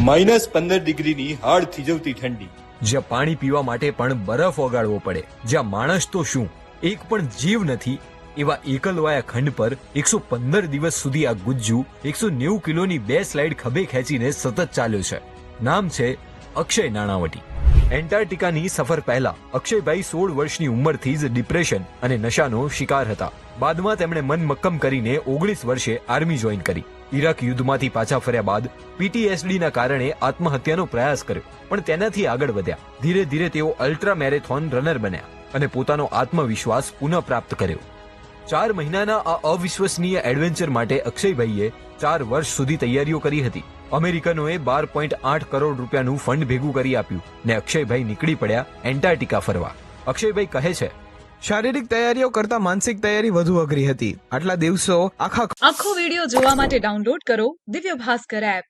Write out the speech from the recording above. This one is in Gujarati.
-15 ડિગ્રીની હાડ થીજવતી ઠંડી, જ્યાં પાણી પીવા માટે પણ બરફ ઓગાળવો પડે, જ્યાં માણસ તો શું એક પણ જીવ નથી, એવા એકલવાયા ખંડ પર 115 દિવસ સુધી આ ગુજ્જુ 190 કિલોની 2 સ્લાઇડ ખભે ખેંચીને સતત ચાલ્યો છે. નામ છે અક્ષય નાણાવટી. એન્ટાર્કટિકાની સફર પહેલા અક્ષયભાઈ 16 વર્ષની ઉંમરથી જ ડિપ્રેશન અને નશાનો શિકાર હતા. બાદમાં તેમણે મન મક્કમ કરીને 19 વર્ષે આર્મી જોઈન કરી. ઈરાક યુદ્ધમાંથી પાછા ફર્યા બાદ PTSDના કારણે આત્મહત્યાનો પ્રયાસ કર્યો, પણ તેનાથી આગળ વધ્યા. ધીરે ધીરે તેઓ અલ્ટ્રા મેરેથોન રનર બન્યા અને પોતાનો આત્મવિશ્વાસ પુનઃ પ્રાપ્ત કર્યો. 4 મહિનાના આ અવિશ્વસનીય એડવેન્ચર માટે અક્ષયભાઈએ 4 વર્ષ સુધી તૈયારીઓ કરી હતી. અમેરિકનોએ 12.8 કરોડ રૂપિયાનું ફંડ ભેગું કરી આપ્યું ને અક્ષયભાઈ નીકળી પડ્યા એન્ટાર્કટિકા ફરવા. અક્ષયભાઈ કહે છે, શારીરિક તૈયારીઓ કરતા માનસિક તૈયારી વધુ અઘરી હતી. આટલા દિવસો આખો વિડિયો જોવા માટે ડાઉનલોડ કરો દિવ્ય ભાસ્કર એપ.